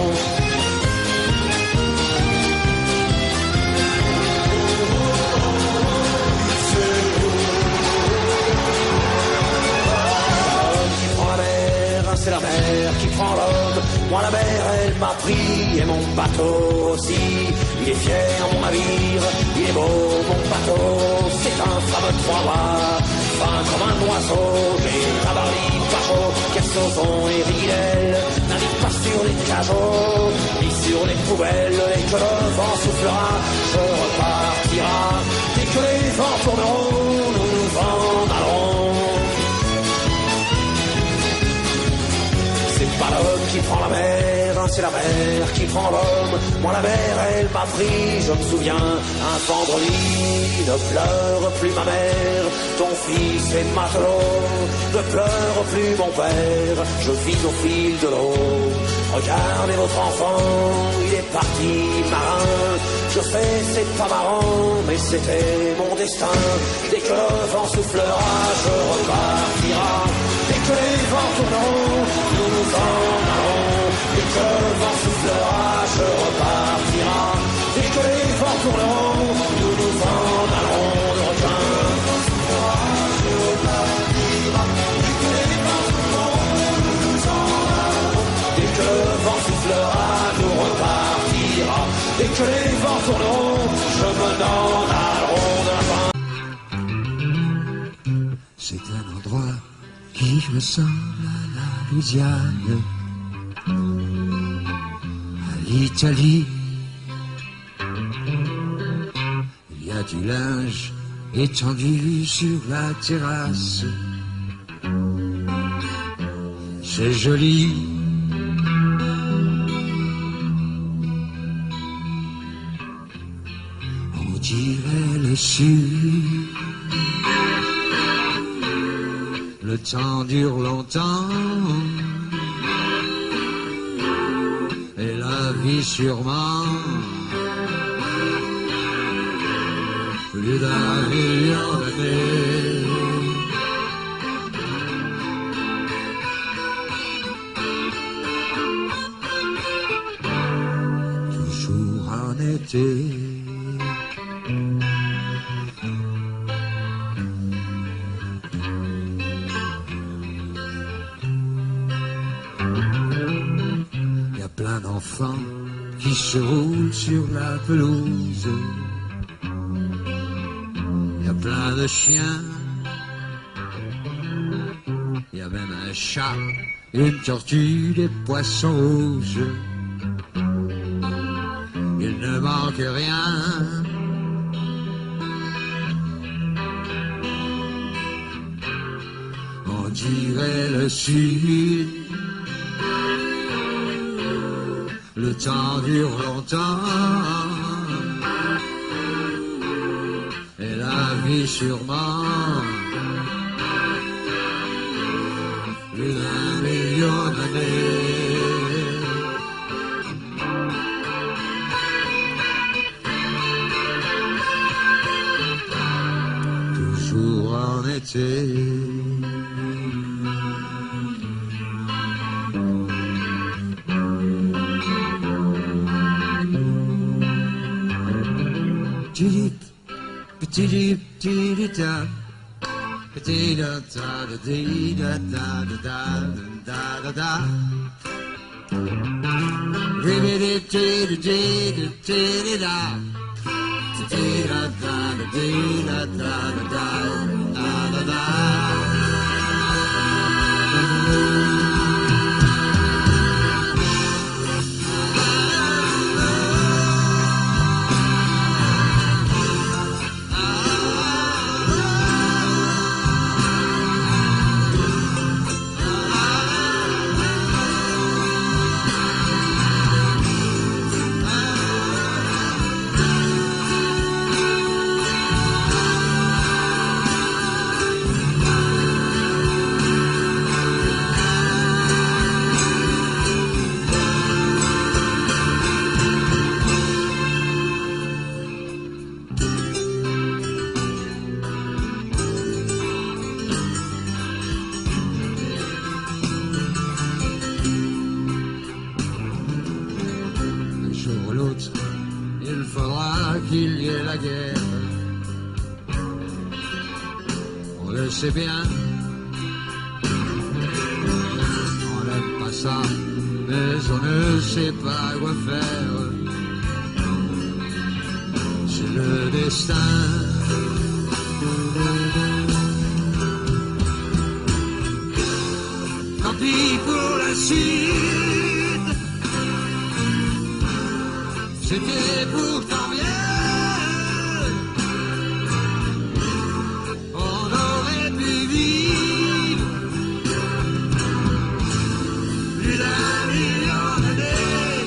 C'est la mer qui prend l'homme. Moi la mer elle m'a pris et mon bateau aussi. Il est fier mon navire, il est beau mon bateau. C'est un fameux trois-mâts, fin comme un oiseau. Mais tabarly pas chaud, Kersozon et Ridel navigue pas sur les cajots ni sur les poubelles. Et que le vent soufflera, je repartira. Dès que les vents tourneront, nous nous en allerons. C'est pas l'homme qui prend la mer, c'est la mer qui prend l'homme. Moi la mer elle m'a pris, je me souviens, un vendredi. Ne pleure plus ma mère, ton fils est matelot. Ne pleure plus mon père, je vis au fil de l'eau. Regardez votre enfant, il est parti marin. Je sais c'est pas marrant, mais c'était mon destin. Dès que le vent soufflera, je repartira. Dès que les vents tourneront, nous nous en allons. Dès que le vent soufflera, je repartira. Dès que les vents tourneront, nous nous en allons. Le requin soufflera, je repartira. Dès que les vents tourneront, nous nous en allons. Dès que le vent soufflera, nous repartira. Dès que les vents tourneront, je me n'en allerons de la fin. C'est un endroit qui ressemble à la Louisiane, à l'Italie. Il y a du linge étendu sur la terrasse. C'est joli. On dirait le sud. Le temps dure longtemps, et la vie sûrement. Plus d'un million d'années. Toujours en été. Plein d'enfants qui se roulent sur la pelouse. Il y a plein de chiens. Il y a même un chat, une tortue, des poissons rouges. Il ne manque rien. On dirait le sud. Le temps dure longtemps, et la vie sûrement. Plus d'un million d'années. Toujours en été. la guerre. On le sait bien, on n'aime pas ça, mais on ne sait pas quoi faire. C'est le destin. Tant pis pour la suite, c'était pourtant bien. On aurait pu vivre plus d'un million d'années.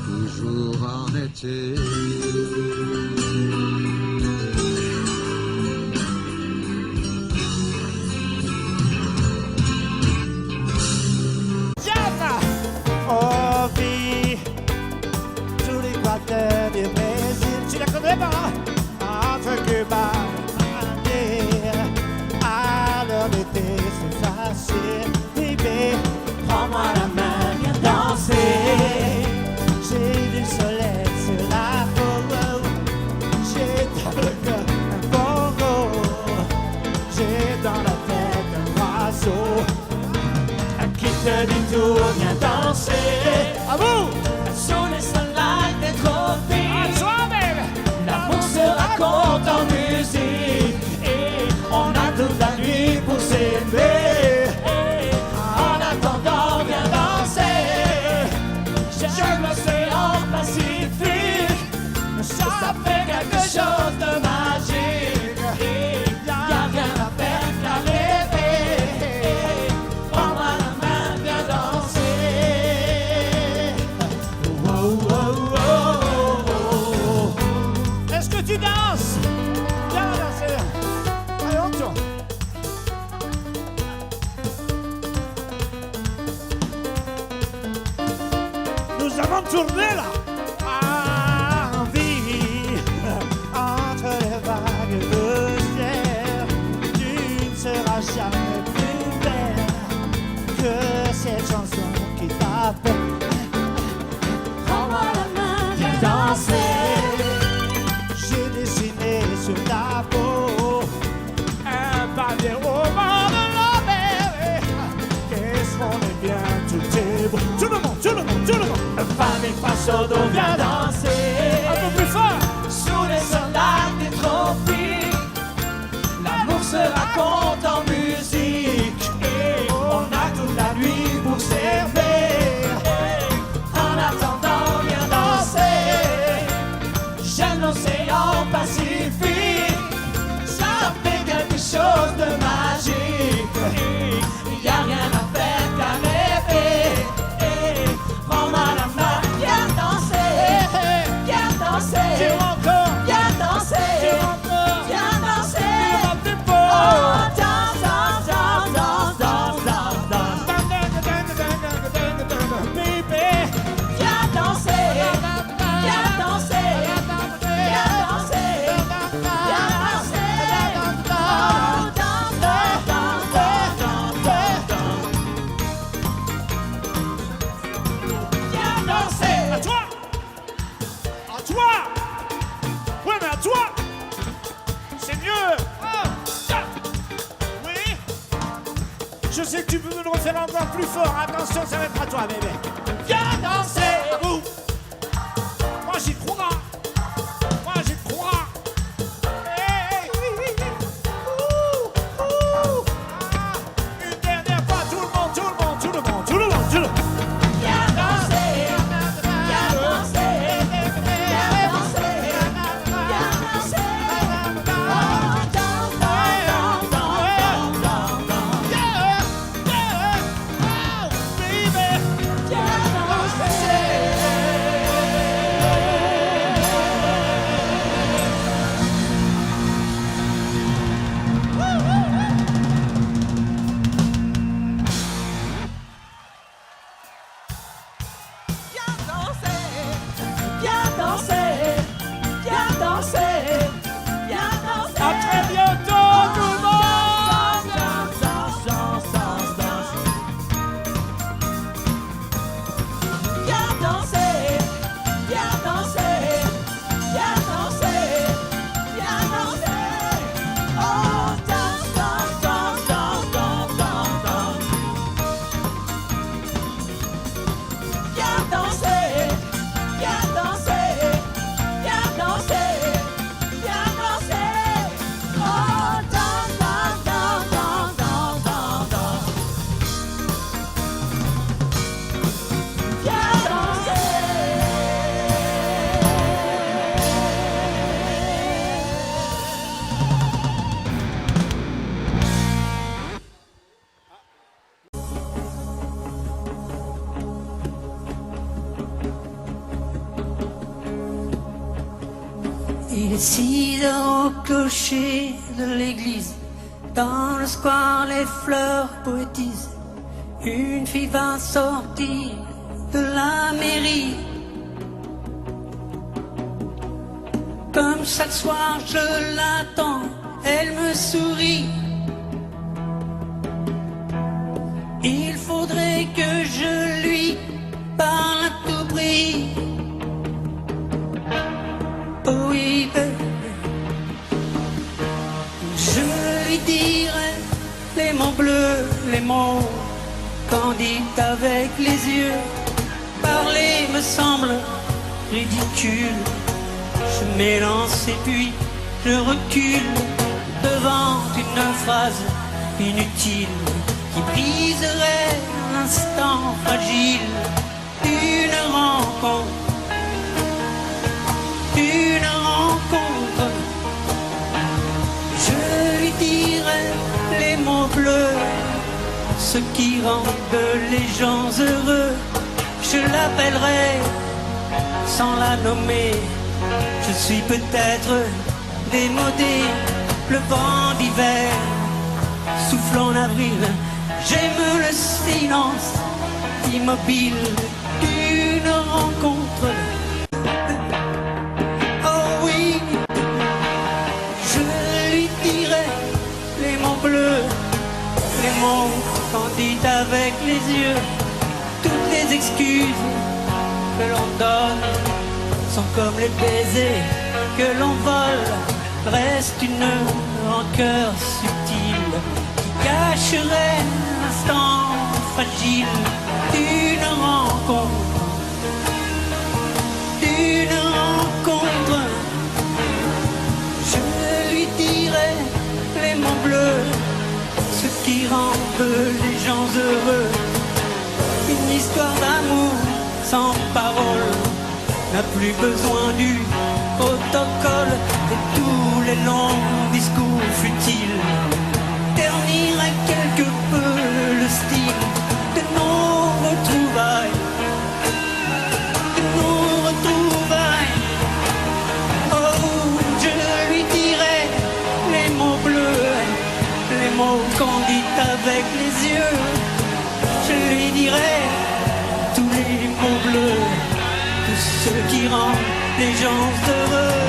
Toujours en été. Oh vie, tous les quartiers du Brésil, tu la connais pas? Entre Cuba et à l'heure d'été, c'est facile. Bébé, prends-moi la main, viens danser. J'ai du soleil sur la peau, j'ai dans le cœur un bongo, j'ai dans la tête un oiseau. Qui te dit tout, viens danser. À vous! Sous les sunlight des tropiques. L'amour se raconte en musique. Et on a toute la nuit pour s'aimer. En attendant, viens danser. J'aime l'océan Pacifique. Ça fait quelque chose de magique. Y'a rien à faire qu'à rêver. Prends-moi la main, viens danser. Oh, oh, oh, oh. Est-ce que tu danses? Viens danser. Allez, on tourne. Nous avons tourné là. Envie entre les vagues de terre. Tu ne seras jamais plus belle que cette chanson qui t'appelle. Prends-moi la main, viens danser. J'ai dessiné sur ta peau un pavé au bord de la mer. Qu'est-ce qu'on est bien, tout est beau. Tout le monde, tout le monde, tout le monde. Femme et face au dos, viens danser. Un peu plus fort. Sous les soldats des tropiques, l'amour se raconte en musique. Et on a toute la nuit pour s'aimer. En attendant, viens danser. J'aime l'océan Pacifique. Ça fait quelque chose de magique. Y'a rien à faire qu'à rêver. Prends-moi la main, viens danser. Viens danser. Viens danser. Viens danser. Oh, danse, danse, danse, danse, danse, danse, danse. Baby, viens danser. Viens danser. Viens danser. Viens danser. Oh, danse, danse, danse, danse, danse. Viens danser. À toi. À toi. Ouais, mais à toi. C'est mieux. Oui. Je sais que tu peux me le refaire encore plus fort. Attention, ça va être à toi, bébé. Viens danser. À vous. Moi, j'y crois. Moi, j'y crois. Hey. Ouh. Ah. Une dernière fois, tout le monde, tout le monde, tout le monde, tout le monde, tout le monde. Viens danser. Viens danser. Viens danser. Viens danser. Oh, danse, danse, danse, danse, danse. Yeah. Oh, baby. Viens danser. 6 heures au clocher de l'église, dans le square les fleurs poétisent. Une fille va sortir de la mairie. Comme chaque soir je l'attends, elle me sourit. Il faudrait que je lui parle à tout prix. Oh oui, je lui dirai les mots bleus, les mots candides avec les yeux. Parler me semble ridicule. Je m'élance et puis je recule devant une phrase inutile qui briserait l'instant fragile d'une rencontre. Une rencontre, je lui dirai les mots bleus, ce qui rendent les gens heureux. Je l'appellerai sans la nommer. Je suis peut-être démodé, le vent d'hiver souffle en avril. J'aime le silence immobile d'une rencontre. Oh oui, je lui dirai les mots bleus, les mots candides avec les yeux. Toutes les excuses que l'on donne sont comme les baisers que l'on vole. Reste une rancœur subtile qui cacherait l'instant fragile d'une rencontre. D'une rencontre, je lui dirai les mots bleus, ce qui rendent les gens heureux. Une histoire d'amour sans parole n'a plus besoin du protocole, et tous les longs discours futiles terniraient quelque peu le style de nos retrouvailles. De nos retrouvailles. Oh, je lui dirai les mots bleus, les mots candides avec les yeux. Je lui dirai tous les mots bleus, tous ceux qui rendent les gens heureux.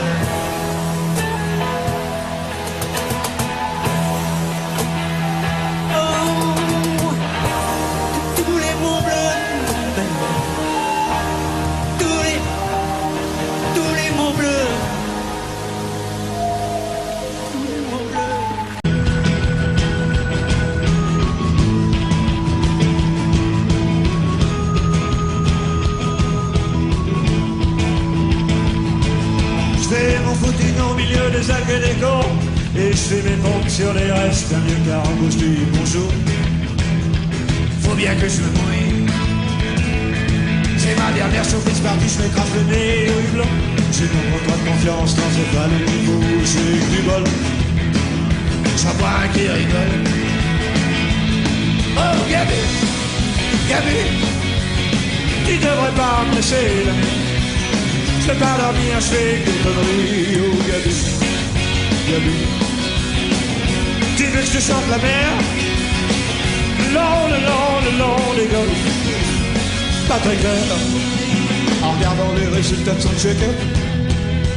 Oh, tous les mots bleus, tous les mots bleus, tous les mots bleus. Je fais mon footing au milieu des algues et des corps, et je fais mes pompes sur les restes d'un vieux cargo. Je dis bonjour, faut bien que je me mouille. C'est ma dernière surprise partie, je m'écrase le nez au hublot. J'ai mon contrat de confiance, non c'est pas le niveau, j'ai du bol. J'en vois un qui rigole. Oh Gabi, Gabi, tu devrais pas me laisser la nuit. Je peux pas dormir, je fais des conneries. Oh Gabi, Gabi, tu veux que je te chante la mer? Le long des golfs, pas très clair. En regardant les résultats de son check-up,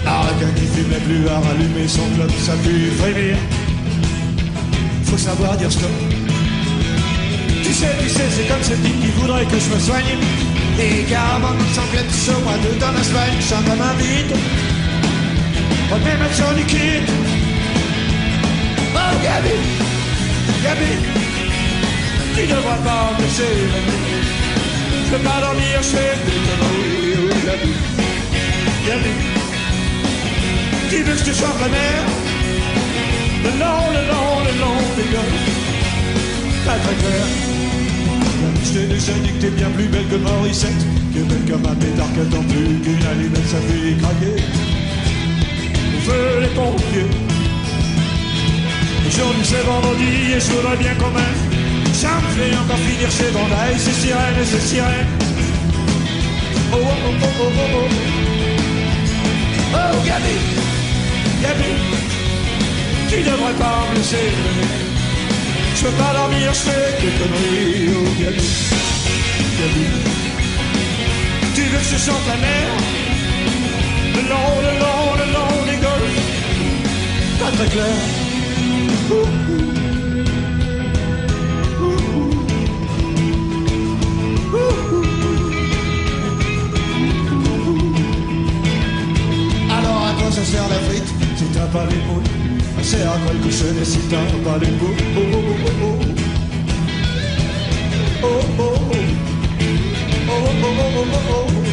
un requin qui fumait plus à rallumer son club, ça pue frémir. Faut savoir dire stop. Tu sais, c'est comme cette fille qui voudrait que je me soigne. Et caravane de sanglettes sur moi de dans la semaine, ça m'invite. On met mettre sur liquide. Oh Gabi, Gabi, tu devrais pas me laisser la nuit. Je peux pas dormir, je fais des conneries. Oh Gabi, Gabi, tu veux que je te chante la mer? Le long des golfs, pas très clair. Je t'ai déjà dit que t'es bien plus belle que Morissette, que belle comme un pétard qui attend plus qu'une allumette, ça fait craquer. On veut les pompiers. Aujourd'hui c'est vendredi et je voudrais bien quand même. Ça me fait encore finir ces bandailles, ces sirènes et ces sirènes. Oh oh oh oh oh oh oh. Oh Gabi, Gabi, tu devrais pas me laisser. Je peux pas dormir, je fais des conneries. Oh Gabi, Gabi, tu veux que je chante la mer? Le long des golfs, pas très clair. Alors à quoi ça sert la frite si t'as pas les boules? Ça sert à quoi le cochonnet si t'as pas les boules? Oh oh oh oh oh oh oh oh oh oh oh oh oh.